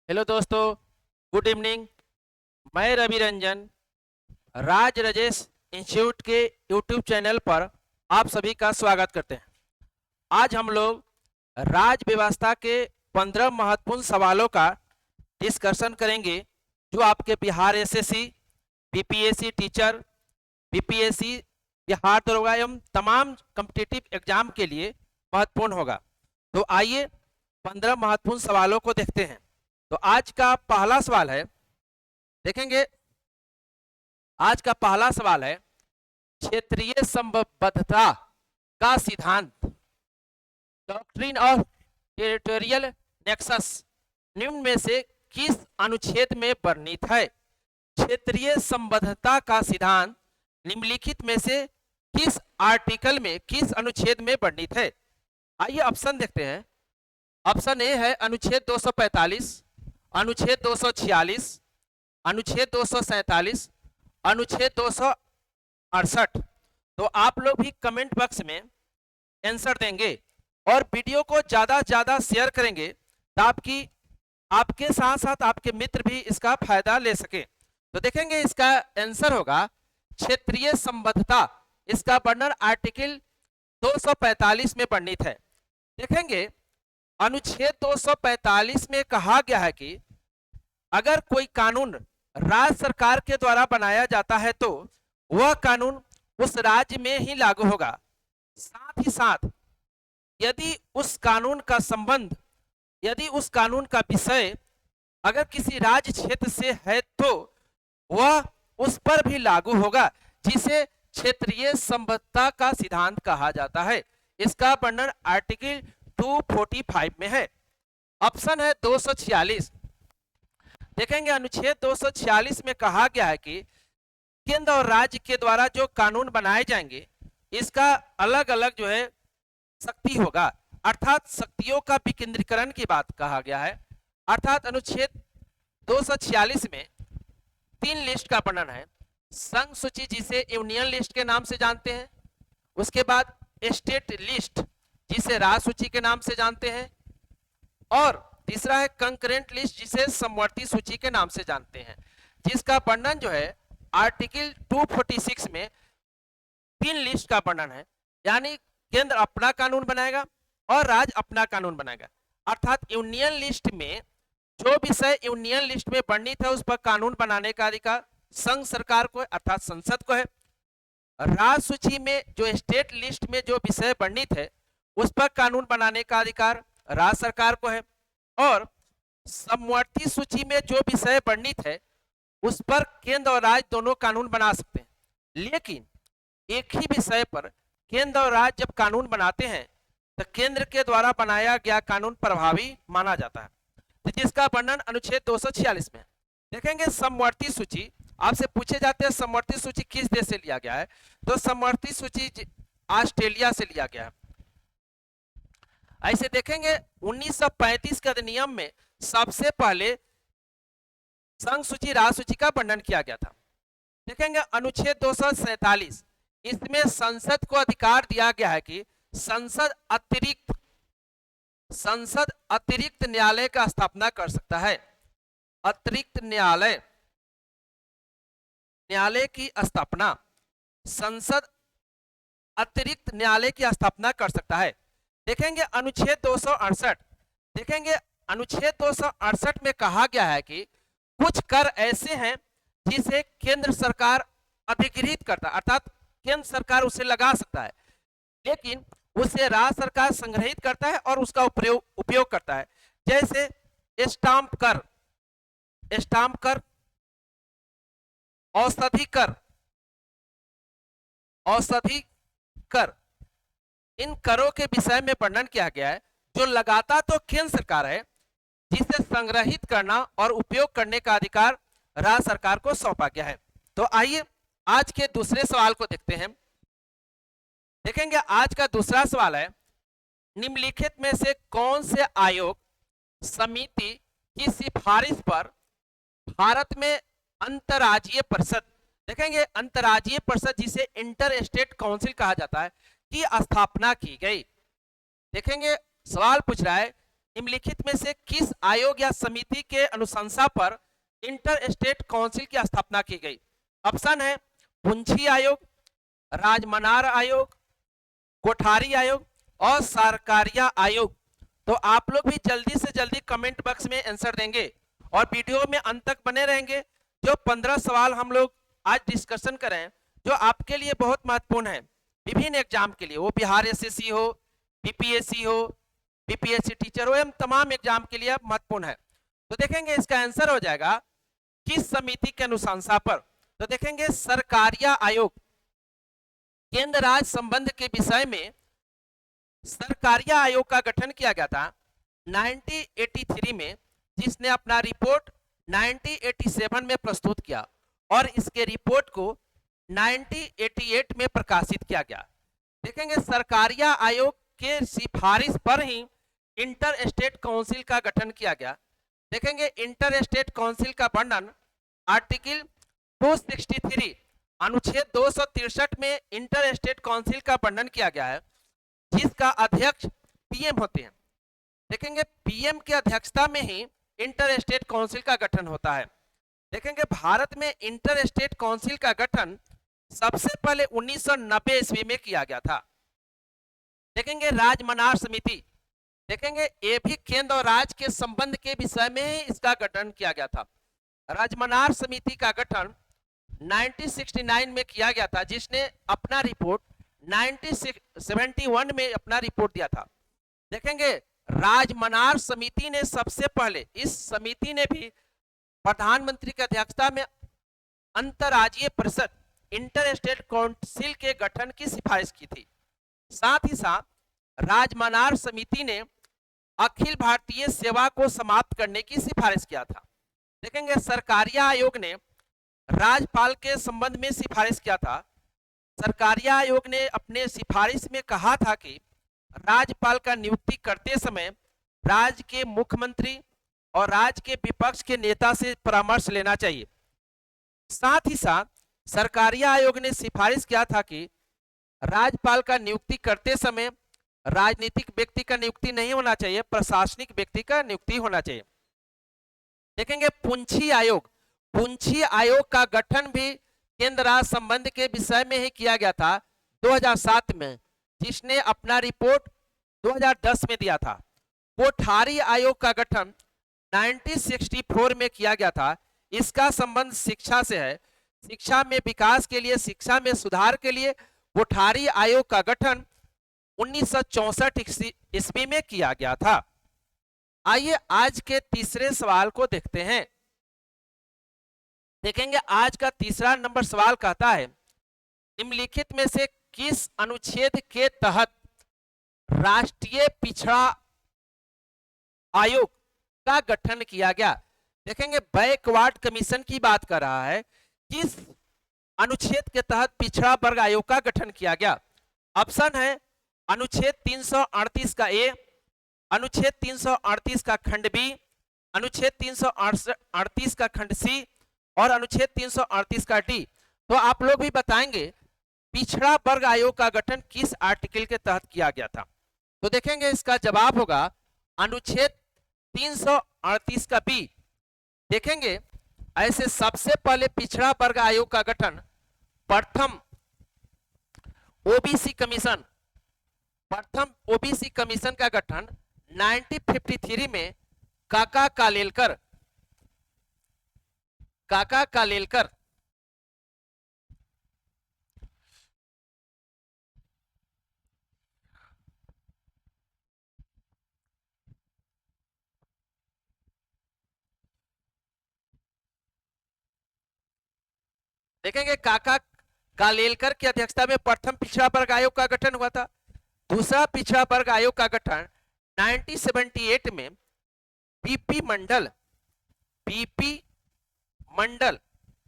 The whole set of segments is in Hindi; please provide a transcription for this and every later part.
हेलो दोस्तों, गुड इवनिंग। मैं रवि रंजन राज राजेश इंस्टीट्यूट के यूट्यूब चैनल पर आप सभी का स्वागत करते हैं। आज हम लोग राज व्यवस्था के 15 महत्वपूर्ण सवालों का डिस्कशन करेंगे जो आपके Bihar SSC, BPSC teacher, BPSC, Bihar दरोगा एवं तमाम कॉम्पिटिटिव एग्जाम के लिए महत्वपूर्ण होगा। तो आइए 15 महत्वपूर्ण सवालों को देखते हैं। तो आज का पहला सवाल है, देखेंगे। आज का पहला सवाल है, क्षेत्रीय संबद्धता का सिद्धांत, डॉक्ट्रिन ऑफ टेरिटोरियल नेक्सस, निम्न में से किस अनुच्छेद में वर्णित है? क्षेत्रीय संबद्धता का सिद्धांत निम्नलिखित में से किस आर्टिकल में, किस अनुच्छेद में वर्णित है? आइए ऑप्शन देखते हैं। ऑप्शन ए है अनुच्छेद 245, अनुच्छेद 246, अनुच्छेद 247, अनुच्छेद 268। तो आप लोग भी कमेंट बॉक्स में आंसर देंगे और वीडियो को ज्यादा से ज्यादा शेयर करेंगे ताकि आपके साथ साथ आपके मित्र भी इसका फायदा ले सके। तो देखेंगे इसका आंसर होगा क्षेत्रीय संबद्धता। इसका वर्णन आर्टिकल 245 में वर्णित है। देखेंगे अनुच्छेद 245 में कहा गया है कि अगर कोई कानून राज्य सरकार के द्वारा बनाया जाता है तो वह कानून उस राज्य में ही लागू होगा। साथ ही साथ यदि उस कानून का संबंध, यदि उस कानून का विषय अगर किसी राज्य क्षेत्र से है तो वह उस पर भी लागू होगा, जिसे क्षेत्रीय संबद्धता का सिद्धांत कहा जाता है। इसका वर्णन आर्टिकल 245 में है। ऑप्शन है 246। देखेंगे अनुच्छेद 246 में कहा गया है कि केंद्र और राज्य के द्वारा जो कानून बनाए जाएंगे इसका अलग अलग जो है शक्ति होगा, अर्थात शक्तियों का विकेंद्रीकरण की बात कहा गया है। अर्थात अनुच्छेद 246 में 3 लिस्ट का वर्णन है। संघ सूची, जिसे यूनियन लिस्ट के नाम से जानते हैं, उसके बाद स्टेट लिस्ट जिसे राज्य सूची के नाम से जानते हैं, और तीसरा है कंकरेंट लिस्ट जिसे समवर्ती सूची के नाम से जानते हैं, जिसका वर्णन जो है आर्टिकल 246 में 3 लिस्ट का वर्णन है। यानी केंद्र अपना कानून बनाएगा और राज्य अपना कानून बनाएगा। अर्थात यूनियन लिस्ट में जो विषय यूनियन लिस्ट में वर्णित है उस पर कानून बनाने का अधिकार संघ सरकार को है, अर्थात संसद को है। राज्य सूची में जो स्टेट लिस्ट में जो विषय वर्णित है उस पर कानून बनाने का अधिकार राज्य सरकार को है, और समवर्ती सूची में जो विषय वर्णित है उस पर केंद्र और राज्य दोनों कानून बना सकते हैं। लेकिन एक ही विषय पर केंद्र और राज्य जब कानून बनाते हैं तो केंद्र के द्वारा बनाया गया कानून प्रभावी माना जाता है, जिसका वर्णन अनुच्छेद 246 में। देखेंगे समवर्ती सूची, आपसे पूछे जाते हैं समवर्ती सूची किस देश से लिया गया है, तो समवर्ती सूची ऑस्ट्रेलिया से लिया गया है। ऐसे देखेंगे 1935 के अधिनियम में सबसे पहले संघ सूची राज्य सूची का वर्णन किया गया था। देखेंगे अनुच्छेद 247, इसमें संसद को अधिकार दिया गया है कि संसद अतिरिक्त न्यायालय का स्थापना कर सकता है। अतिरिक्त न्यायालय की स्थापना, संसद अतिरिक्त न्यायालय की स्थापना कर सकता है। देखेंगे अनुच्छेद 268, देखेंगे अनुच्छेद 268 में कहा गया है कि कुछ कर ऐसे हैं जिसे केंद्र सरकार अधिकृत करता है, अर्थात केंद्र सरकार उसे लगा सकता है, लेकिन उसे राज्य सरकार संग्रहित करता है और उसका उपयोग करता है। जैसे स्टाम्प कर, औषधि कर, इन करों के विषय में वर्णन किया गया है। जो लगाता तो केंद्र सरकार है, जिसे संग्रहित करना और उपयोग करने का अधिकार राज्य सरकार को सौंपा गया है। तो आइए आज के दूसरे सवाल को देखते हैं। देखेंगे आज का दूसरा सवाल है, निम्नलिखित में से कौन से आयोग समिति की सिफारिश पर भारत में अंतर्राज्यीय परिषद, देखेंगे अंतर्राज्यीय परिषद जिसे इंटर स्टेट काउंसिल कहा जाता है, की स्थापना की गई। देखेंगे सवाल पूछ रहा है निम्नलिखित में से किस आयोग या समिति के अनुशंसा पर इंटर स्टेट काउंसिल की स्थापना की गई? ऑप्शन है पुंछी आयोग, राजमनार आयोग, कोठारी आयोग और सरकारिया आयोग। तो आप लोग भी जल्दी से जल्दी कमेंट बॉक्स में आंसर देंगे और वीडियो में अंत तक बने रहेंगे। जो 15 सवाल हम लोग आज डिस्कशन करें जो आपके लिए बहुत महत्वपूर्ण है विभिन्न एग्जाम के लिए, वो बिहार एसएससी हो, बीपीएससी हो, बीपीएससी टीचर हो, एवं तमाम एग्जाम के लिए महत्वपूर्ण है। तो देखेंगे इसका आंसर हो जाएगा किस समिति के अनुशंसा पर। तो देखेंगे सरकारिया आयोग, केंद्र राज्य संबंध के विषय में सरकारिया आयोग का गठन किया गया था 1983 में, जिसने अपना रिपोर्ट 1987 में प्रस्तुत किया और इसके रिपोर्ट को 1988 में प्रकाशित किया गया। देखेंगे सरकारिया आयोग के सिफारिश पर ही इंटर स्टेट काउंसिल का गठन किया गया। देखेंगे इंटर स्टेट काउंसिल का वर्णन आर्टिकल 263 अनुच्छेद 263 में इंटर स्टेट काउंसिल का वर्णन किया गया है, जिसका अध्यक्ष पीएम होते हैं। देखेंगे पीएम की अध्यक्षता में ही इंटर स्टेट काउंसिल का गठन होता है। देखेंगे भारत में इंटर स्टेट काउंसिल का गठन सबसे पहले 1990 ईस्वी में किया गया था। देखेंगे राजमनार समिति, देखेंगे ये भी केंद्र और राज्य के संबंध के विषय में ही इसका गठन किया गया था। राजमनार समिति का गठन 1969 में किया गया था, जिसने अपना रिपोर्ट 1971 में अपना रिपोर्ट दिया था। देखेंगे राजमनार समिति ने सबसे पहले, इस समिति ने भी प्रधानमंत्री की अध्यक्षता में अंतर्राज्यीय परिषद इंटर स्टेट काउंसिल के गठन की सिफारिश की थी। साथ ही साथ राजमनार समिति ने अखिल भारतीय सेवा को समाप्त करने की सिफारिश किया था। देखेंगे सरकारिया आयोग ने राज्यपाल के संबंध में सिफारिश किया था। सरकारिया आयोग ने अपने सिफारिश में कहा था कि राज्यपाल का नियुक्ति करते समय राज्य के मुख्यमंत्री और राज्य के विपक्ष के नेता से परामर्श लेना चाहिए। साथ ही साथ सरकारिया आयोग ने सिफारिश किया था कि राज्यपाल का नियुक्ति करते समय राजनीतिक व्यक्ति का नियुक्ति नहीं होना चाहिए, प्रशासनिक व्यक्ति का नियुक्ति होना चाहिए। देखेंगे पुंछी आयोग, पुंछी आयोग का गठन भी केंद्र राज्य संबंध के विषय में ही किया गया था 2007 में, जिसने अपना रिपोर्ट 2010 में दिया था। कोठारी आयोग का गठन 1964 में किया गया था। इसका संबंध शिक्षा से है। शिक्षा में विकास के लिए, शिक्षा में सुधार के लिए कोठारी आयोग का गठन 1964 ईस्वी में किया गया था। आइए आज के तीसरे सवाल को देखते हैं। देखेंगे आज का तीसरा नंबर सवाल कहता है निम्नलिखित में से किस अनुच्छेद के तहत राष्ट्रीय पिछड़ा आयोग का गठन किया गया? देखेंगे बैकवर्ड कमीशन की बात कर रहा है। किस अनुच्छेद के तहत पिछड़ा वर्ग आयोग का गठन किया गया? ऑप्शन है अनुच्छेद 338 का ए, अनुच्छेद 338 का खंड बी, अनुच्छेद 338 का खंड सी और अनुच्छेद 338 का डी। तो आप लोग भी बताएंगे पिछड़ा वर्ग आयोग का गठन किस आर्टिकल के तहत किया गया था। तो देखेंगे इसका जवाब होगा अनुच्छेद 338 का बी। देखेंगे ऐसे सबसे पहले पिछड़ा वर्ग आयोग का गठन प्रथम ओबीसी कमीशन, प्रथम ओबीसी कमीशन का गठन 1953 में काका कालेलकर देखेंगे काका कालेलकर की अध्यक्षता में प्रथम पिछड़ा वर्ग आयोग का गठन हुआ था। दूसरा पिछड़ा वर्ग आयोग का गठन 1978 में बीपी मंडल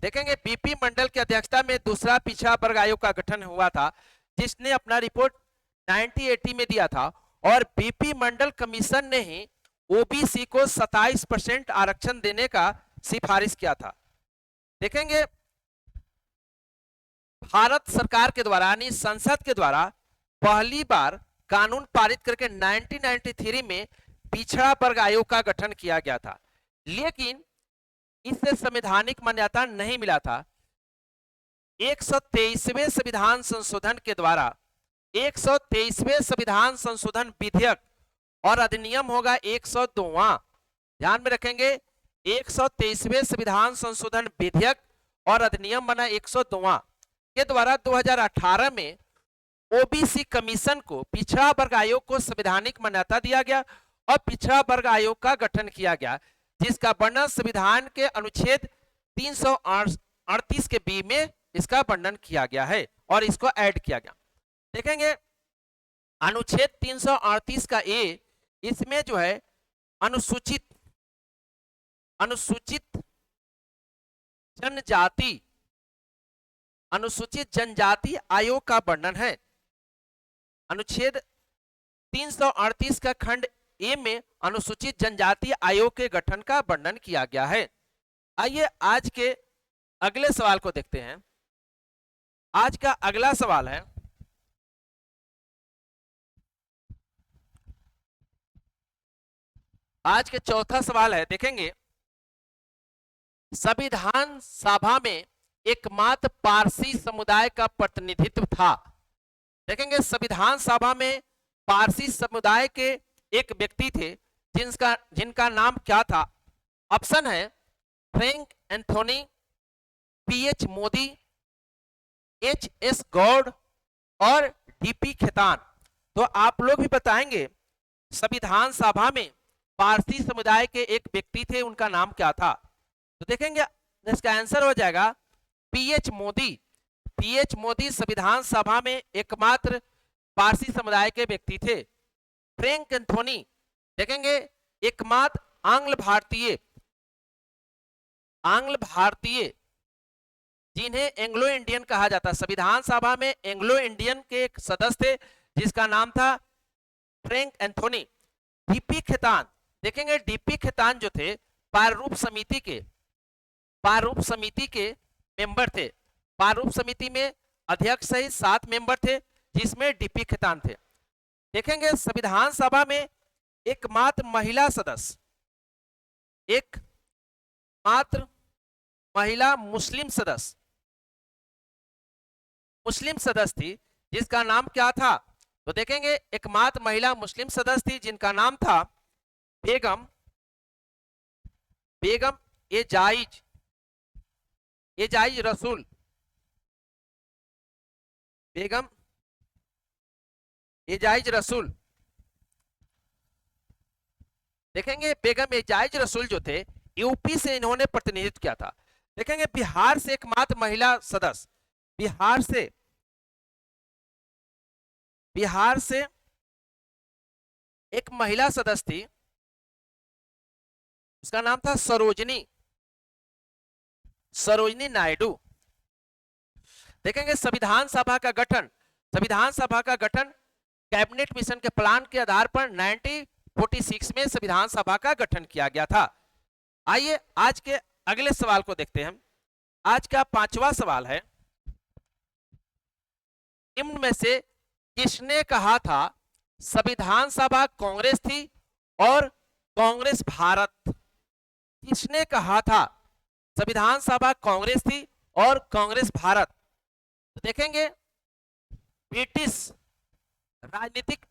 देखेंगे बीपी मंडल की अध्यक्षता में दूसरा पिछड़ा वर्ग आयोग का गठन हुआ था, जिसने अपना रिपोर्ट 1980 में दिया था और बीपी मंडल कमीशन ने ही ओबीसी को 27% आरक्षण देने का सिफारिश किया था। देखेंगे भारत सरकार के द्वारा यानी संसद के द्वारा पहली बार कानून पारित करके 1993 में पिछड़ा वर्ग आयोग का गठन किया गया था, लेकिन इससे संवैधानिक मान्यता नहीं मिला था। 123वें संविधान संशोधन के द्वारा 123वें संविधान संशोधन विधेयक और अधिनियम होगा 102वां, ध्यान में रखेंगे। 123वें संविधान संशोधन विधेयक और अधिनियम बना 102वां के द्वारा 2018 में ओबीसी कमीशन को, पिछड़ा वर्ग आयोग को संवैधानिक मान्यता दिया गया और पिछड़ा वर्ग आयोग का गठन किया गया, जिसका वर्णन संविधान के अनुच्छेद 338 के बी में इसका वर्णन किया गया है और इसको ऐड किया गया। देखेंगे अनुच्छेद 338 का ए, इसमें जो है अनुसूचित जनजाति आयोग का वर्णन है। अनुच्छेद 338 का खंड ए में अनुसूचित जनजाति आयोग के गठन का वर्णन किया गया है। आइए आज के अगले सवाल को देखते हैं। आज का अगला सवाल है, आज के चौथा सवाल है, देखेंगे संविधान सभा में एकमात्र पारसी समुदाय का प्रतिनिधित्व था। देखेंगे संविधान सभा में पारसी समुदाय के एक व्यक्ति थे जिनका नाम क्या था। ऑप्शन है फ्रैंक एंथोनी, पीएच मोदी, एचएस गौड़ और डीपी खेतान। तो आप लोग भी बताएंगे संविधान सभा में पारसी समुदाय के एक व्यक्ति थे, उनका नाम क्या था। तो देखेंगे इसका आंसर हो जाएगा पीएच मोदी। पीएच मोदी संविधान सभा में एकमात्र पारसी समुदाय के व्यक्ति थे। फ्रैंक एंथोनी देखेंगे एकमात्र आंग्ल भारतीय जिन्हें एंग्लो इंडियन कहा जाता है। संविधान सभा में एंग्लो इंडियन के एक सदस्य थे जिसका नाम था फ्रैंक एंथोनी। डीपी खेतान, देखेंगे डीपी खेतान जो थे प्रारूप समिति के मेंबर थे। प्रारूप समिति में अध्यक्ष सहित 7 मेंबर थे जिसमें डीपी खेतान थे। देखेंगे संविधान सभा में एकमात्र महिला मुस्लिम सदस्य थी जिसका नाम क्या था। तो देखेंगे एकमात्र महिला मुस्लिम सदस्य थी जिनका नाम था बेगम एजाइज रसूल। बेगम एजाइज रसूल, देखेंगे बेगम एजाइज रसूल जो थे यूपी से इन्होंने प्रतिनिधित्व किया था। देखेंगे बिहार से एकमात्र महिला सदस्य, बिहार से एक महिला सदस्य थी, उसका नाम था सरोजनी नायडू। देखेंगे संविधान सभा का गठन कैबिनेट मिशन के प्लान के आधार पर 1946 में संविधान सभा का गठन किया गया था। आइए आज के अगले सवाल को देखते हैं। आज का 5वां सवाल है, निम्न में से किसने कहा था संविधान सभा कांग्रेस थी और कांग्रेस भारत? किसने कहा था संविधान सभा कांग्रेस थी और कांग्रेस भारत? तो देखेंगे ब्रिटिश राजनीतिक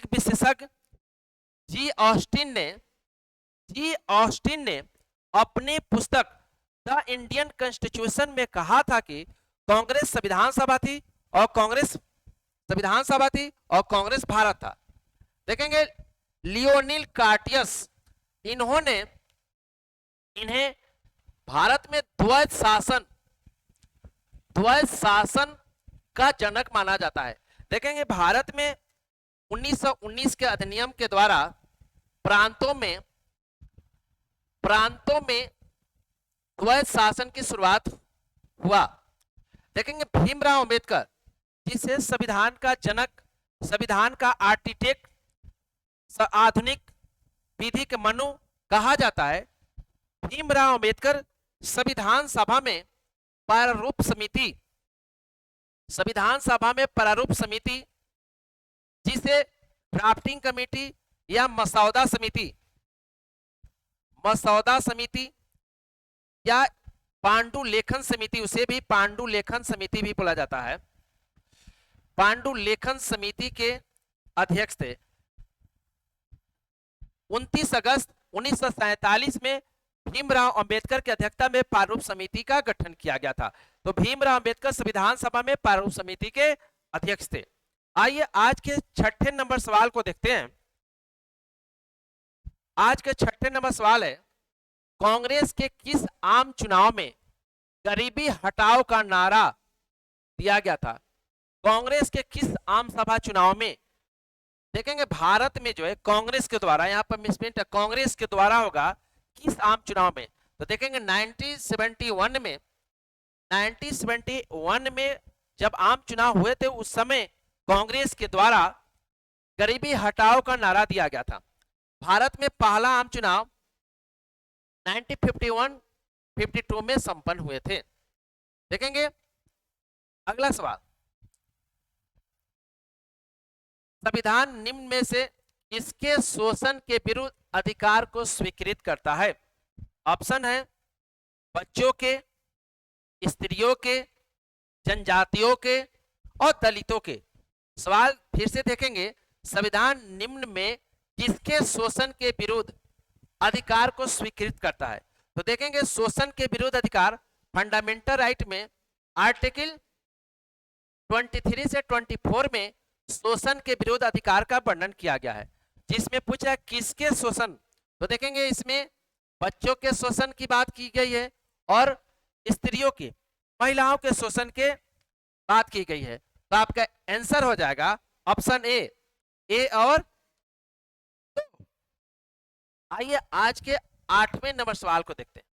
विशेषज्ञ जी ऑस्टिन ने अपनी पुस्तक द इंडियन कॉन्स्टिट्यूशन में कहा था कि कांग्रेस संविधान सभा थी और कांग्रेस भारत था। देखेंगे लियोनिल कार्टियस, इन्हें भारत में द्वैध शासन का जनक माना जाता है। देखेंगे भारत में 1919 के अधिनियम के द्वारा प्रांतों में द्वैध शासन की शुरुआत हुआ। देखेंगे भीमराव अंबेडकर, जिसे संविधान का जनक, संविधान का आर्किटेक्ट, आधुनिक विधि के मनु कहा जाता है। भीमराव अंबेडकर संविधान सभा में प्रारूप समिति जिसे ड्राफ्टिंग कमेटी या मसौदा समिति या पांडुलेखन समिति, उसे भी पांडुलेखन समिति भी बोला जाता है, पांडुलेखन समिति के अध्यक्ष थे। 29 अगस्त 1947 में भीमराव अंबेडकर की अध्यक्षता में प्रारूप समिति का गठन किया गया था। तो भीमराव अंबेडकर संविधान सभा में प्रारूप समिति के अध्यक्ष थे। आइए आज के 6ठे नंबर सवाल को देखते हैं। आज के 6ठे नंबर सवाल है, कांग्रेस के किस आम चुनाव में गरीबी हटाओ का नारा दिया गया था? कांग्रेस के किस आम सभा चुनाव में? देखेंगे भारत में जो है कांग्रेस के द्वारा, यहाँ पर मिसप्रिंट है, कांग्रेस के द्वारा होगा किस आम चुनाव में? तो देखेंगे 1971 में जब आम चुनाव हुए थे उस समय कांग्रेस के द्वारा गरीबी हटाओ का नारा दिया गया था। भारत में पहला आम चुनाव 1951-52 में संपन्न हुए थे। देखेंगे अगला सवाल, संविधान निम्न में से किसके शोषण के विरुद्ध अधिकार को स्वीकृत करता है? ऑप्शन है बच्चों के, स्त्रियों के, जनजातियों के और दलितों के। सवाल फिर से देखेंगे, संविधान निम्न में किसके शोषण के विरुद्ध अधिकार को स्वीकृत करता है? तो देखेंगे शोषण के विरुद्ध अधिकार फंडामेंटल राइट में आर्टिकल 23 से 24 में शोषण के विरुद्ध अधिकार का वर्णन किया गया है, जिसमें पूछा किसके शोषण। तो देखेंगे इसमें बच्चों के शोषण की बात की गई है और स्त्रियों के, महिलाओं के शोषण के बात की गई है। तो आपका आंसर हो जाएगा ऑप्शन ए और। आइए आज के 8वें नंबर सवाल को देखते हैं।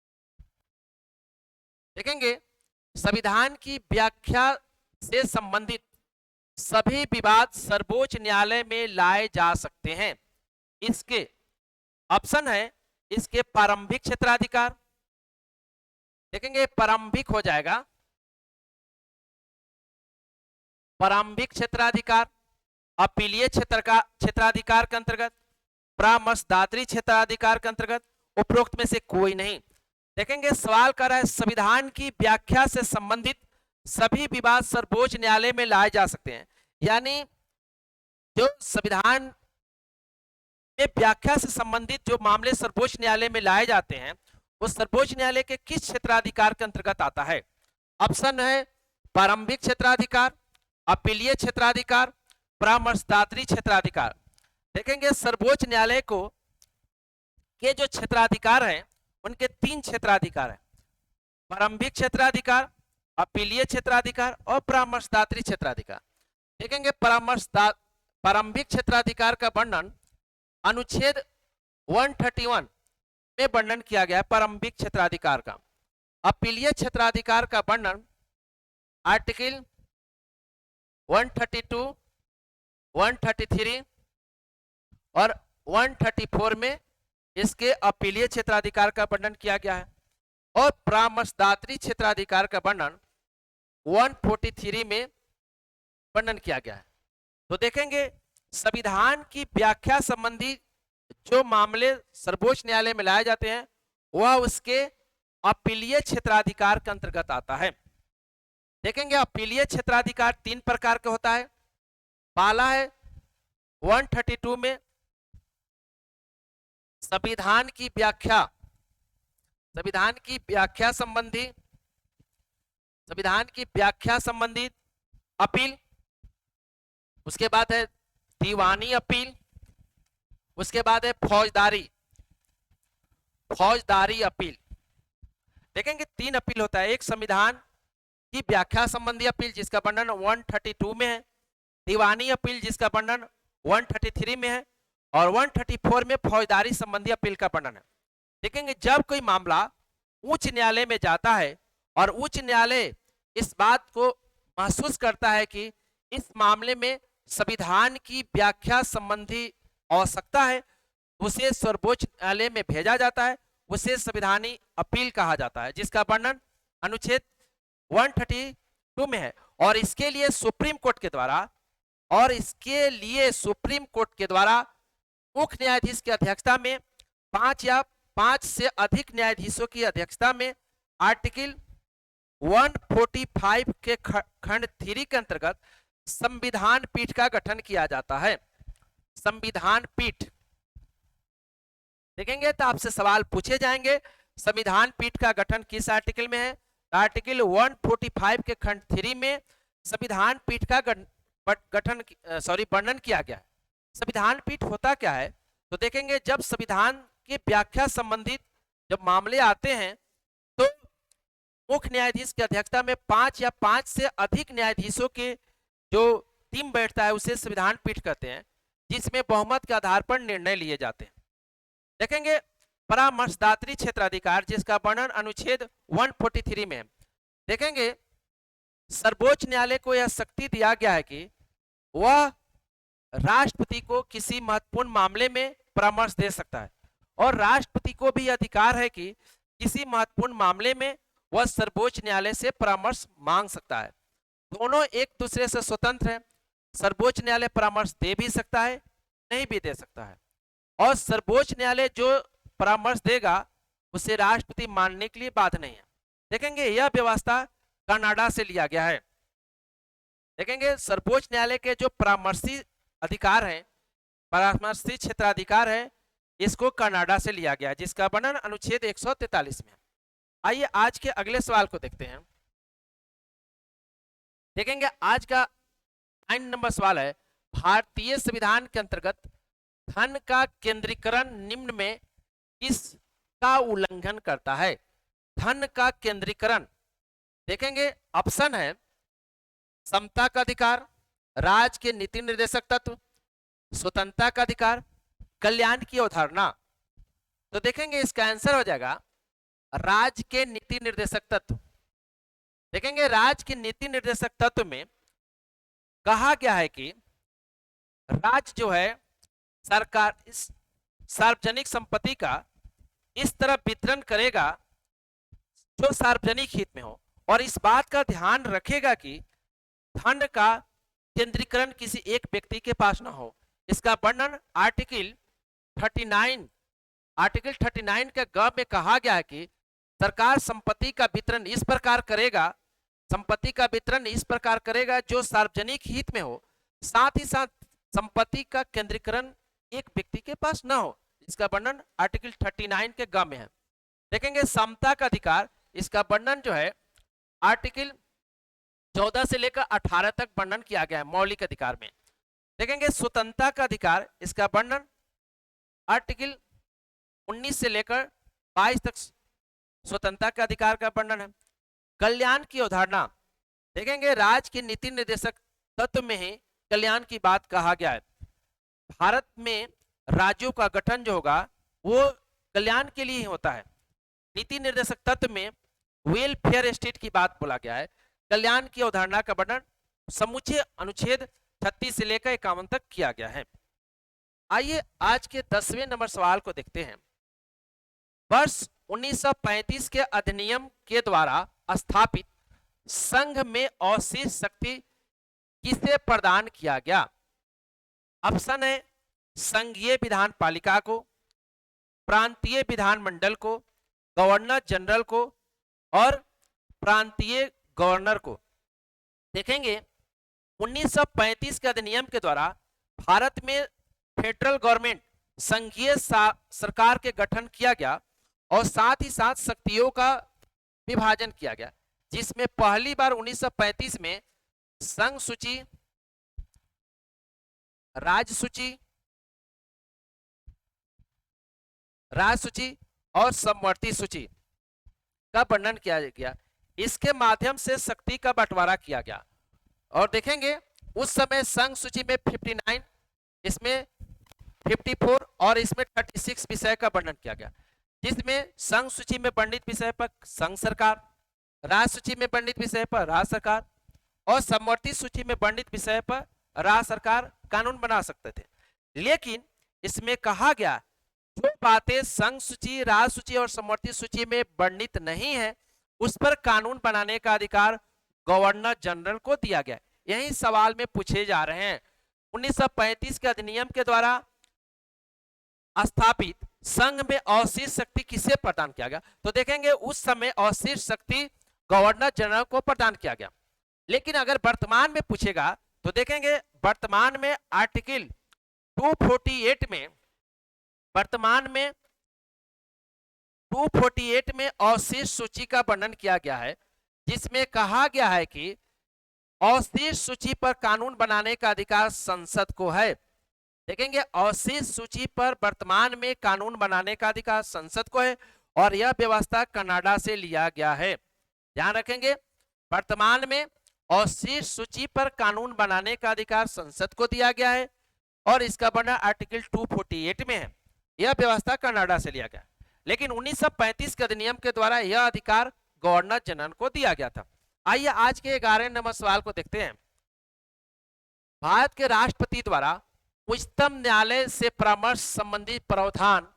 देखेंगे संविधान की व्याख्या से संबंधित सभी विवाद सर्वोच्च न्यायालय में लाए जा सकते हैं। इसके ऑप्शन है इसके प्रारंभिक क्षेत्राधिकार, देखेंगे प्रारंभिक हो जाएगा प्रारंभिक क्षेत्राधिकार, अपीलीय क्षेत्राधिकार के अंतर्गत, परामर्शदात्री क्षेत्राधिकार के अंतर्गत, उपरोक्त में से कोई नहीं। देखेंगे सवाल कर रहा है संविधान की व्याख्या से संबंधित सभी विवाद सर्वोच्च न्यायालय में लाए जा सकते हैं, यानी जो संविधान में व्याख्या से संबंधित जो मामले सर्वोच्च न्यायालय में लाए जाते हैं वो सर्वोच्च न्यायालय के किस क्षेत्राधिकार के अंतर्गत आता है? ऑप्शन है प्रारंभिक क्षेत्राधिकार, अपीलीय क्षेत्राधिकार, परामर्शदात्री क्षेत्राधिकार। देखेंगे सर्वोच्च न्यायालय को के जो क्षेत्राधिकार हैं उनके 3 क्षेत्राधिकार हैं, प्रारंभिक क्षेत्राधिकार, अपीलीय क्षेत्राधिकार और परामर्शदात्री क्षेत्राधिकार। देखेंगे प्रारंभिक क्षेत्राधिकार का वर्णन अनुच्छेद 131 में वर्णन किया गया है प्रारंभिक क्षेत्राधिकार का। अपीलीय क्षेत्राधिकार का वर्णन आर्टिकल 132, 133 और 134 में इसके अपीलीय क्षेत्राधिकार का वर्णन किया गया है और परामर्शदात्री क्षेत्राधिकार का वर्णन 143 में वर्णन किया गया है। तो देखेंगे संविधान की व्याख्या संबंधी जो मामले सर्वोच्च न्यायालय में लाए जाते हैं वह उसके अपीलीय क्षेत्राधिकार के अंतर्गत आता है। देखेंगे अपीलीय क्षेत्राधिकार 3 प्रकार का होता है। पहला है 132 में संविधान की व्याख्या संबंधित अपील, उसके बाद है दीवानी अपील, उसके बाद है फौजदारी अपील। देखेंगे 3 अपील होता है, एक संविधान की व्याख्या संबंधी अपील जिसका वर्णन 132 में है, दीवानी अपील जिसका वर्णन 133 में है और 134 में फौजदारी संबंधी अपील का वर्णन है। देखेंगे जब कोई मामला उच्च न्यायालय में जाता है और उच्च न्यायालय इस बात को महसूस करता है कि इस मामले में संविधान की व्याख्या संबंधी आवश्यकता है, उसे सर्वोच्च न्यायालय में भेजा जाता है, उसे संविधानी अपील कहा जाता है जिसका वर्णन अनुच्छेद 132 में है। और इसके लिए सुप्रीम कोर्ट के द्वारा और इसके लिए सुप्रीम कोर्ट के द्वारा मुख्य न्यायाधीश की अध्यक्षता में 5 या 5 से अधिक न्यायाधीशों की अध्यक्षता में आर्टिकल 145 के खंड 3 के अंतर्गत संविधान पीठ का गठन किया जाता है। संविधान पीठ देखेंगे तो आपसे सवाल पूछे जाएंगे, संविधान पीठ का गठन किस आर्टिकल में है? आर्टिकल 145 के खंड 3 में संविधान पीठ का गठन वर्णन किया गया है। संविधान पीठ होता क्या है? तो देखेंगे जब संविधान की व्याख्या संबंधित जब मामले आते हैं तो मुख्य न्यायाधीश की अध्यक्षता में 5 या 5 से अधिक न्यायाधीशों के जो टीम बैठता है उसे संविधान पीठ कहते हैं, जिसमें बहुमत के आधार पर निर्णय लिए जाते हैं। देखेंगे परामर्शदात्री क्षेत्राधिकार, जिसका वर्णन अनुच्छेद 143 में है। देखेंगे सर्वोच्च न्यायालय को यह शक्ति दिया गया है कि वह राष्ट्रपति को किसी महत्वपूर्ण मामले में परामर्श दे सकता है और राष्ट्रपति को भी अधिकार है कि किसी महत्वपूर्ण मामले में वह सर्वोच्च न्यायालय से परामर्श मांग सकता है। दोनों एक दूसरे से स्वतंत्र हैं। सर्वोच्च न्यायालय परामर्श दे भी सकता है, नहीं भी दे सकता है, और सर्वोच्च न्यायालय जो परामर्श देगा उसे राष्ट्रपति मानने के लिए बाध्य नहीं है। देखेंगे यह व्यवस्था कनाडा से लिया गया है। देखेंगे सर्वोच्च न्यायालय के जो परामर्शी अधिकार है, परामर्शी क्षेत्राधिकार है, इसको कनाडा से लिया गया, जिसका वर्णन अनुच्छेद 143 में। आइए आज के अगले सवाल को देखते हैं। देखेंगे आज का 9 नंबर सवाल है, भारतीय संविधान के अंतर्गत धन का केंद्रीकरण निम्न में किसका उल्लंघन करता है? धन का केंद्रीकरण देखेंगे ऑप्शन है समता का अधिकार, राज्य के नीति निर्देशक तत्व, स्वतंत्रता का अधिकार, कल्याण की अवधारणा। तो देखेंगे इसका आंसर हो जाएगा राज्य के नीति निर्देशक तत्व। देखेंगे राज्य के नीति निर्देशक तत्व में कहा गया है कि राज्य जो है सरकार इस सार्वजनिक संपत्ति का इस तरह वितरण करेगा जो सार्वजनिक हित में हो, और इस बात का ध्यान रखेगा कि धन का केंद्रीकरण किसी एक व्यक्ति के पास न हो। इसका वर्णन आर्टिकल 39 के ग में कहा गया है कि सरकार संपत्ति का वितरण इस प्रकार करेगा जो सार्वजनिक हित में हो, साथ ही साथ संपत्ति का केंद्रीकरण एक व्यक्ति के पास न हो। इसका वर्णन आर्टिकल 39 के ग में है। देखेंगे समता का अधिकार, इसका वर्णन जो है आर्टिकल 14 से लेकर 18 तक वर्णन किया गया है मौलिक अधिकार में। देखेंगे स्वतंत्रता का अधिकार, इसका वर्णन आर्टिकल 19 से लेकर 22 तक स्वतंत्रता का अधिकार का वर्णन है। कल्याण की अवधारणा, देखेंगे राज्य के नीति निर्देशक तत्व में ही कल्याण की बात कहा गया है। भारत में राज्यों का गठन जो होगा वो कल्याण के लिए ही होता है। नीति निर्देशक तत्व में वेलफेयर स्टेट की बात बोला गया है। कल्याण की अवधारणा का वर्णन समूचे अनुच्छेद 36 से लेकर 51 तक किया गया है। आइए आज के 10वें नंबर सवाल को देखते हैं। वर्ष 1935 के अधिनियम के द्वारा स्थापित संघ में अवशिष्ट शक्ति किसे प्रदान किया गया? ऑप्शन है संघीय विधान पालिका को, प्रांतीय विधानमंडल को, गवर्नर जनरल को और प्रांतीय गवर्नर को। देखेंगे 1935 के अधिनियम के द्वारा भारत में फेडरल गवर्नमेंट संघीय सरकार के गठन किया गया और साथ ही साथ शक्तियों का विभाजन किया गया, जिसमें पहली बार 1935 में संघ सूची, राज्य सूची और समवर्ती सूची का वर्णन किया गया। इसके माध्यम से शक्ति का बंटवारा किया गया। और देखेंगे उस समय संघ सूची में 59, इसमें 54 और इसमें 36 विषय का वर्णन किया गया, जिसमें संघ सूची में वर्णित विषय पर संघ सरकार, राज्य सूची में वर्णित विषय पर राज्य सरकार और समवर्ती सूची में वर्णित विषय पर राज्य सरकार कानून बना सकते थे। लेकिन इसमें कहा गया जो बातें संघ सूची, राज्य सूची और समवर्ती सूची में वर्णित नहीं है उस पर कानून बनाने का अधिकार गवर्नर जनरल को दिया गया। यही सवाल में पूछे जा रहे हैं। 1935 के अधिनियम के द्वारा स्थापित संघ में अवशिष्ट शक्ति किसे प्रदान किया गया? तो देखेंगे उस समय अवशिष्ट शक्ति गवर्नर जनरल को प्रदान किया गया। लेकिन अगर वर्तमान में पूछेगा तो देखेंगे वर्तमान में आर्टिकल 248 में, वर्तमान में 248 में अवशिष्ट सूची का वर्णन किया गया है, जिसमें कहा गया है कि अवशिष्ट सूची पर कानून बनाने का अधिकार संसद को है। देखेंगे अवशिष्ट सूची पर वर्तमान में कानून बनाने का अधिकार संसद को है और यह व्यवस्था कनाडा से लिया गया है। ध्यान रखेंगे वर्तमान में अवशिष्ट सूची पर कानून बनाने का अधिकार संसद को दिया गया है और इसका वर्णन आर्टिकल 248 में है। यह व्यवस्था कनाडा से लिया गया, लेकिन 1935 के अधिनियम के द्वारा यह अधिकार गवर्नर जनरल को दिया गया था। आइए आज के 11 नंबर सवाल को देखते हैं। भारत के राष्ट्रपति द्वारा उच्चतम न्यायालय से परामर्श संबंधी प्रावधान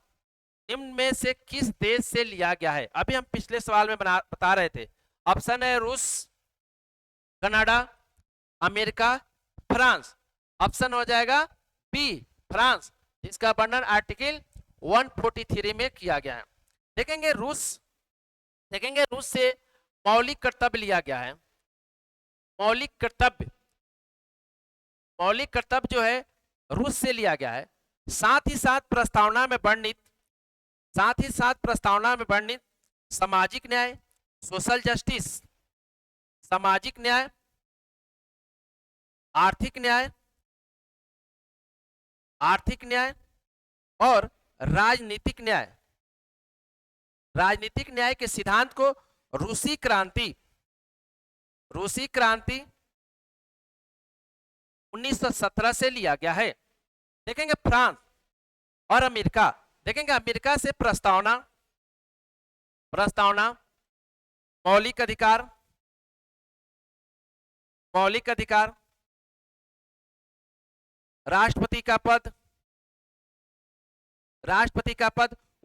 निम्न में से किस देश से लिया गया है? अभी हम पिछले सवाल में बता रहे थे। ऑप्शन है रूस, कनाडा, अमेरिका, फ्रांस। ऑप्शन हो जाएगा बी फ्रांस, जिसका वर्णन आर्टिकल 143 में किया गया है। देखेंगे रूस से मौलिक कर्तव्य लिया गया है। मौलिक कर्तव्य जो है रूस से लिया गया है। साथ ही साथ प्रस्तावना में वर्णित सामाजिक न्याय, सोशल जस्टिस, सामाजिक न्याय, आर्थिक न्याय और राजनीतिक न्याय के सिद्धांत को रूसी क्रांति 1917 से लिया गया है। देखेंगे फ्रांस और अमेरिका। देखेंगे अमेरिका से प्रस्तावना, मौलिक अधिकार, राष्ट्रपति का पद,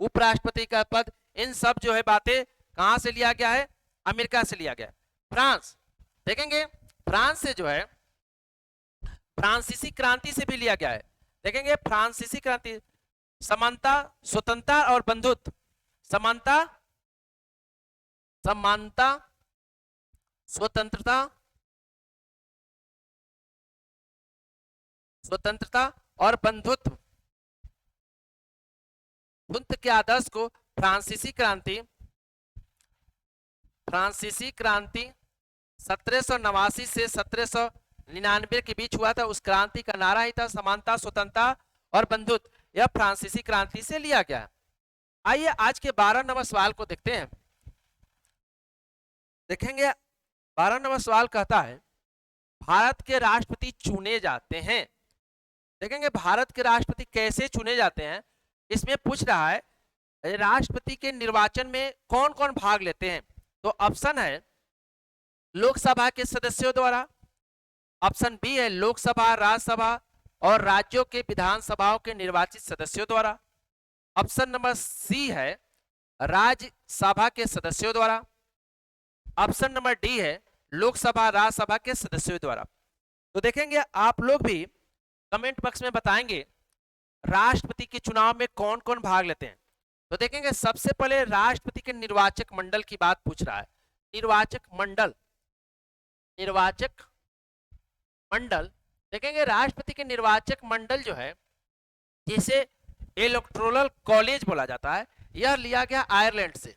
उपराष्ट्रपति का पद, इन सब जो है बातें कहां से लिया गया है? अमेरिका से लिया गया। फ्रांस, देखेंगे फ्रांस से जो है फ्रांसीसी क्रांति से भी लिया गया है। देखेंगे फ्रांसीसी क्रांति समानता, स्वतंत्रता और बंधुत्व, स्वतंत्रता और बंधुत्व के आदर्श को फ्रांसीसी क्रांति 1789 से 1799 के बीच हुआ था। उस क्रांति का नारा ही था समानता, स्वतंत्रता और बंधुत्व। यह फ्रांसीसी क्रांति से लिया गया। आइए आज के 12 नंबर सवाल को देखते हैं। देखेंगे 12 नंबर सवाल कहता है भारत के राष्ट्रपति चुने जाते हैं। देखेंगे भारत के राष्ट्रपति कैसे चुने जाते हैं, इसमें पूछ रहा है राष्ट्रपति के निर्वाचन में कौन कौन भाग लेते हैं। तो ऑप्शन है लोकसभा के सदस्यों द्वारा, ऑप्शन बी है लोकसभा, राज्यसभा और राज्यों के विधानसभाओं के निर्वाचित सदस्यों द्वारा, ऑप्शन नंबर सी है राज्यसभा के सदस्यों द्वारा, ऑप्शन नंबर डी है लोकसभा राज्यसभा के सदस्यों द्वारा। तो देखेंगे आप लोग भी कमेंट बॉक्स में बताएंगे राष्ट्रपति के चुनाव में कौन कौन भाग लेते हैं। तो देखेंगे सबसे पहले राष्ट्रपति के निर्वाचक मंडल की बात पूछ रहा है। निर्वाचक मंडल देखेंगे राष्ट्रपति के निर्वाचक मंडल जो है, जिसे इलेक्टोरल कॉलेज बोला जाता है, यह लिया गया आयरलैंड से।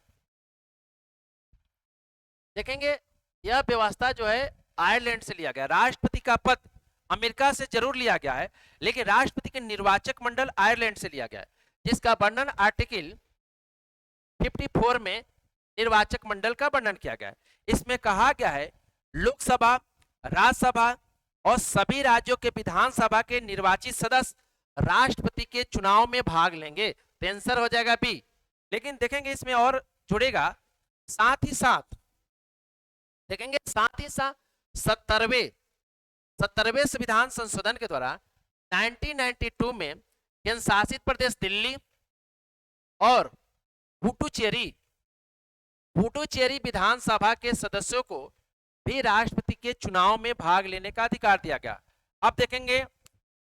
देखेंगे यह व्यवस्था जो है आयरलैंड से लिया गया। राष्ट्रपति का पद अमेरिका से जरूर लिया गया है, लेकिन राष्ट्रपति के निर्वाचक मंडल आयरलैंड से लिया गया है, जिसका वर्णन आर्टिकल 54 में निर्वाचक मंडल का वर्णन किया गया है। इसमें कहा गया है लोकसभा, राज्यसभा और सभी राज्यों के विधानसभा के निर्वाचित सदस्य राष्ट्रपति के चुनाव में भाग लेंगे। तो आंसर हो जाएगा बी। लेकिन देखेंगे इसमें और जुड़ेगा, साथ ही साथ 70वें संविधान संशोधन के द्वारा 1992 में केंद्र शासित प्रदेश दिल्ली और पुडुचेरी विधानसभा के सदस्यों को भी राष्ट्रपति के चुनाव में भाग लेने का अधिकार दिया गया।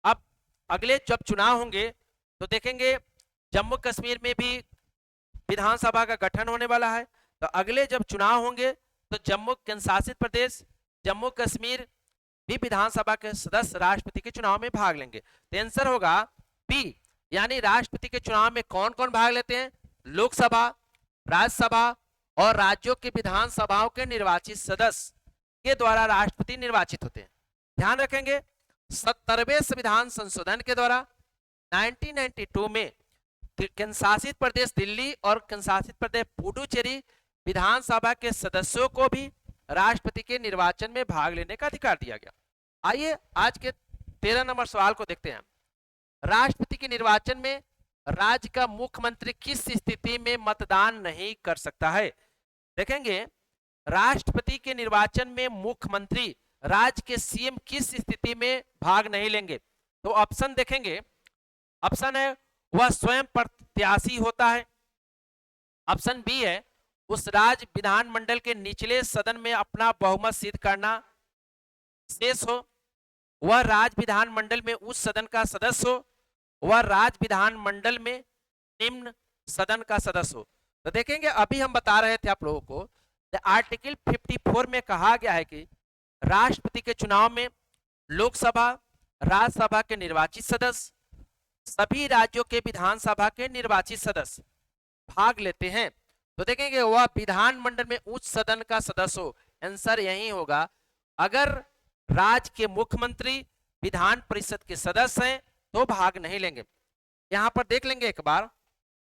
अब अगले जब चुनाव होंगे तो देखेंगे जम्मू कश्मीर में भी विधानसभा का गठन होने वाला है। तो अगले जब चुनाव होंगे तो जम्मू केंद्र शासित प्रदेश जम्मू कश्मीर भी विधानसभा के सदस्य राष्ट्रपति के चुनाव में भाग लेंगे। तो आंसर होगा बी, यानी राष्ट्रपति के चुनाव में कौन कौन भाग लेते हैं? लोकसभा, राज्यसभा और राज्यों के विधानसभाओं के निर्वाचित सदस्य के द्वारा राष्ट्रपति निर्वाचित होते हैं। ध्यान रखेंगे 70वें संविधान संशोधन के द्वारा 1992 में केंद्र शासित प्रदेश दिल्ली और केंद्र शासित प्रदेश पुडुचेरी विधानसभा के सदस्यों को भी राष्ट्रपति के निर्वाचन में भाग लेने का अधिकार दिया गया। आइए आज के 13 नंबर सवाल को देखते हैं। राष्ट्रपति के निर्वाचन में राज्य का मुख्यमंत्री किस स्थिति में मतदान नहीं कर सकता है? देखेंगे राष्ट्रपति के निर्वाचन में मुख्यमंत्री राज्य के सीएम किस स्थिति में भाग नहीं लेंगे? तो ऑप्शन देखेंगे, ऑप्शन है वह स्वयं प्रत्याशी होता है। ऑप्शन बी है उस राज्य विधानमंडल के निचले सदन में अपना बहुमत सिद्ध करना शेष हो, वह राज्य विधानमंडल में उस सदन का सदस्य हो, वह राज्य विधानमंडल में निम्न सदन का सदस्य हो। तो देखेंगे अभी हम बता रहे थे आप लोगों को आर्टिकल 54 में कहा गया है कि राष्ट्रपति के चुनाव में लोकसभा, राज्यसभा के निर्वाचित सदस्य, सभी राज्यों के विधानसभा के निर्वाचित सदस्य भाग लेते हैं। तो देखेंगे वह विधानमंडल में उच्च सदन का सदस्य हो। आंसर यही होगा। अगर राज्य के मुख्यमंत्री विधान परिषद के सदस्य हैं तो भाग नहीं लेंगे। यहां पर देख लेंगे एक बार,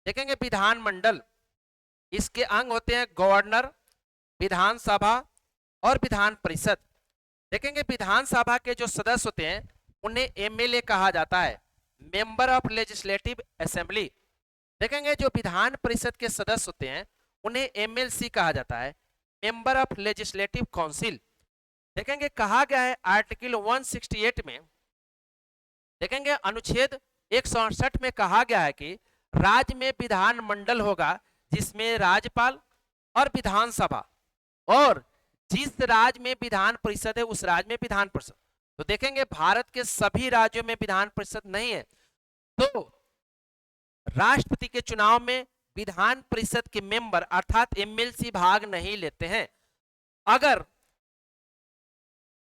देखेंगे विधानमंडल, इसके अंग होते हैं गवर्नर, विधानसभा और विधान परिषद। देखेंगे विधानसभा के जो सदस्य होते हैं उन्हें एमएलए कहा जाता है, मेंबर ऑफ लेजिस्लेटिव असेंबली। देखेंगे जो विधान परिषद के सदस्य होते हैं उन्हें एमएलसी कहा जाता है, मेंबर ऑफ लेजिस्लेटिव काउंसिल। देखेंगे कहा गया है आर्टिकल 168 में, देखेंगे अनुच्छेद 168 में कहा गया है कि राज्य में विधानमंडल होगा जिसमें राज्यपाल और विधानसभा, और जिस राज्य में विधान परिषद है उस राज्य में विधान परिषद। तो देखेंगे भारत के सभी राज्यों में विधान परिषद नहीं है, तो राष्ट्रपति के चुनाव में विधान परिषद के मेंबर अर्थात एमएलसी भाग नहीं लेते हैं।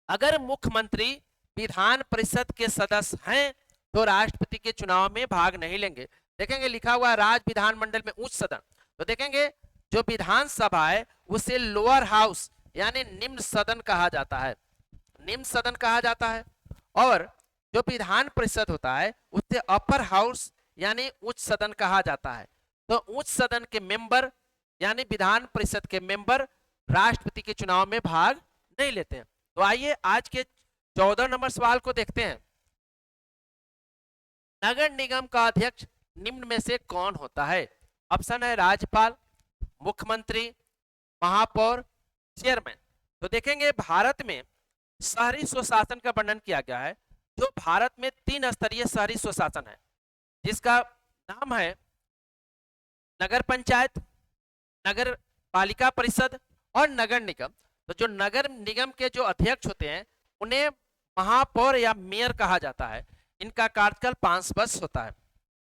अगर मुख्यमंत्री विधान परिषद के सदस्य हैं तो राष्ट्रपति के चुनाव में भाग नहीं लेंगे। देखेंगे लिखा हुआ राज्य विधानमंडल में उच्च सदन, तो देखेंगे जो विधानसभा है उसे लोअर हाउस यानी निम्न सदन कहा जाता है, निम्न सदन कहा जाता है, और जो विधान परिषद होता है उसे अपर हाउस यानी उच्च सदन कहा जाता है। तो उच्च सदन के मेंबर यानी विधान परिषद के मेंबर राष्ट्रपति के चुनाव में भाग नहीं लेते हैं। तो आइए आज के 14 नंबर सवाल को देखते हैं। नगर निगम का अध्यक्ष निम्न में से कौन होता है? ऑप्शन है राज्यपाल, मुख्यमंत्री, महापौर, चेयरमैन। तो देखेंगे भारत में शहरी स्वशासन का वर्णन किया गया है, जो भारत में 3 स्तरीय शहरी स्वशासन है, जिसका नाम है नगर पंचायत, नगर पालिका परिषद और नगर निगम। तो जो नगर निगम के जो अध्यक्ष होते हैं उन्हें महापौर या मेयर कहा जाता है। इनका कार्यकाल 5 वर्ष होता है।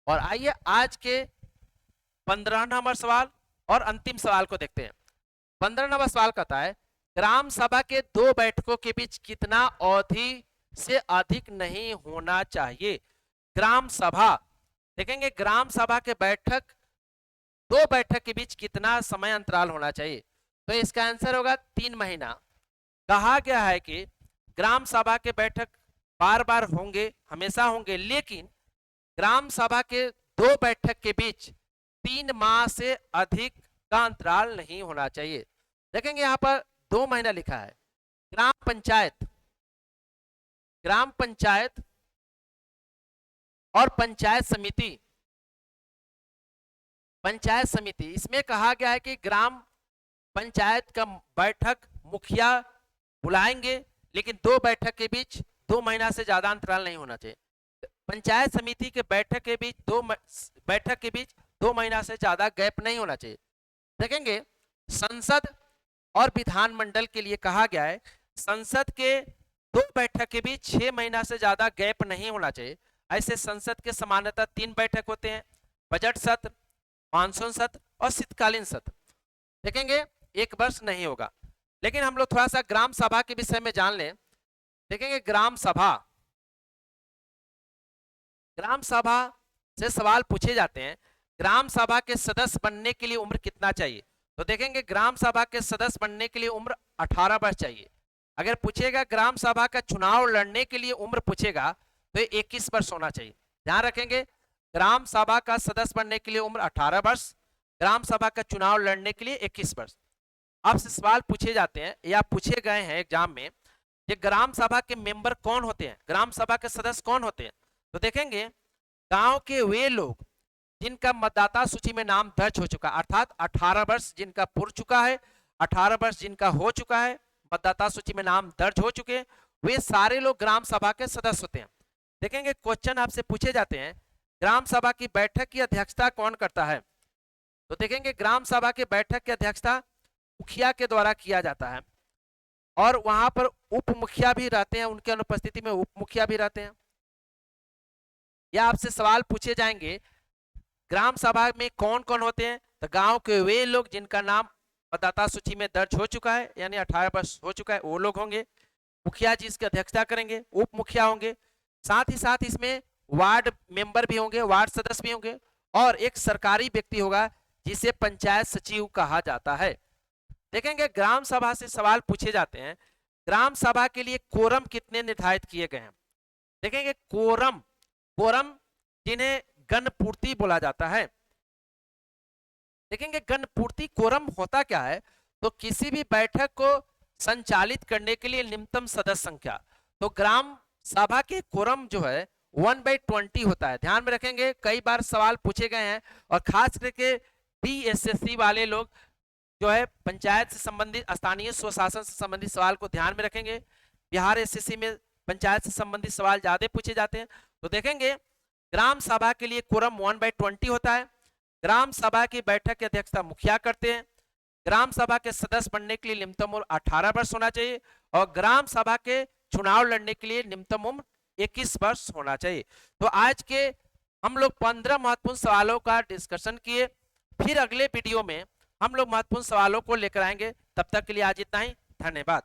और आइए आज के 15 नंबर सवाल और अंतिम सवाल को देखते हैं। 15 नंबर सवाल कहता है ग्राम सभा के 2 बैठकों के बीच कितना अवधि से अधिक नहीं होना चाहिए? ग्राम सभा, देखेंगे ग्राम सभा के 2 बैठक के बीच कितना समय अंतराल होना चाहिए? तो इसका आंसर होगा 3 महीना। कहा गया है कि ग्राम सभा के बैठक बार बार होंगे, हमेशा होंगे, लेकिन ग्राम सभा के 2 बैठक के बीच 3 माह से अधिक का अंतराल नहीं होना चाहिए। देखेंगे यहाँ पर 2 महीना लिखा है। ग्राम पंचायत और पंचायत समिति, इसमें कहा गया है कि ग्राम पंचायत का बैठक मुखिया बुलाएंगे, लेकिन 2 बैठक के बीच 2 महीना से ज्यादा अंतराल नहीं होना चाहिए। पंचायत समिति के बैठक के बीच 2 महीना से ज्यादा गैप नहीं होना चाहिए। देखेंगे संसद और विधानमंडल के लिए कहा गया है संसद के 2 बैठक के बीच 6 महीना से ज्यादा गैप नहीं होना चाहिए। ऐसे संसद के सामान्यतः 3 बैठक होते हैं, बजट सत्र, मानसून सत्र और शीतकालीन सत्र। देखेंगे एक वर्ष नहीं होगा। लेकिन हम लोग थोड़ा सा ग्राम सभा के विषय में जान लें। देखेंगे ग्राम सभा से सवाल पूछे जाते हैं, ग्राम सभा के सदस्य बनने के लिए उम्र कितना चाहिए। तो देखेंगे ग्राम सभा के सदस्य बनने के लिए उम्र 18 वर्ष चाहिए। अगर पूछेगा ग्राम सभा का चुनाव लड़ने के लिए उम्र पूछेगा तो 21 वर्ष होना चाहिए। ध्यान रखेंगे, ग्राम सभा का सदस्य बनने के लिए उम्र 18 वर्ष, ग्राम सभा का चुनाव लड़ने के लिए 21 वर्ष। आपसे सवाल पूछे जाते हैं या पूछे गए हैं एग्जाम में कि ग्राम सभा के मेंबर कौन होते हैं, ग्राम सभा के सदस्य कौन होते हैं। तो देखेंगे गांव के वे लोग जिनका मतदाता सूची में नाम दर्ज हो चुका, अर्थात 18 वर्ष जिनका पूर्ण चुका है, 18 वर्ष जिनका हो चुका है, मतदाता सूची में नाम दर्ज हो चुके, वे सारे लोग ग्राम सभा के सदस्य होते हैं। देखेंगे क्वेश्चन आपसे पूछे जाते हैं, ग्राम सभा की बैठक की अध्यक्षता कौन करता है। तो देखेंगे ग्राम सभा की बैठक की अध्यक्षता मुखिया के द्वारा किया जाता है और वहां पर उप मुखिया भी रहते हैं, उनके अनुपस्थिति में उप मुखिया भी रहते हैं। या आपसे सवाल पूछे जाएंगे ग्राम सभा में कौन कौन होते हैं, तो गांव के वे लोग जिनका नाम मतदाता सूची में दर्ज हो चुका है, यानी 18 वर्ष हो चुका है, वो लोग होंगे। मुखिया जी इसकी अध्यक्षता करेंगे, उप मुखिया होंगे, साथ ही साथ इसमें वार्ड मेंबर भी होंगे, वार्ड सदस्य भी होंगे और एक सरकारी व्यक्ति होगा जिसे पंचायत सचिव कहा जाता है। देखेंगे ग्राम सभा से सवाल पूछे जाते हैं, ग्राम सभा के लिए कोरम कितने निर्धारित किए गए हैं। देखेंगे कोरम जिन्हें गणपूर्ति बोला जाता है। देखेंगे गणपूर्ति कोरम होता क्या है, तो किसी भी बैठक को संचालित करने के लिए न्यूनतम सदस्य संख्या। तो ग्राम सभा के कोरम जो है 1/20 होता है। ध्यान में रखेंगे, कई बार सवाल पूछे गए हैं और खास करके बीएसएससी वाले लोग जो है पंचायत से संबंधित, स्थानीय स्वशासन से संबंधित सवाल को ध्यान में रखेंगे। बिहार एसएससी में पंचायत से संबंधित सवाल ज्यादा पूछे जाते हैं। तो देखेंगे ग्राम सभा के लिए कोरम 1/20 होता है। ग्राम सभा की बैठक की अध्यक्षता मुखिया करते हैं। ग्राम सभा के सदस्य बनने के लिए न्यूनतम उम्र 18 वर्ष होना चाहिए और ग्राम सभा के चुनाव लड़ने के लिए न्यूनतम उम्र 21 वर्ष होना चाहिए। तो आज के हम लोग 15 महत्वपूर्ण सवालों का डिस्कशन किए। फिर अगले वीडियो में हम लोग महत्वपूर्ण सवालों को लेकर आएंगे। तब तक के लिए आज इतना ही, धन्यवाद।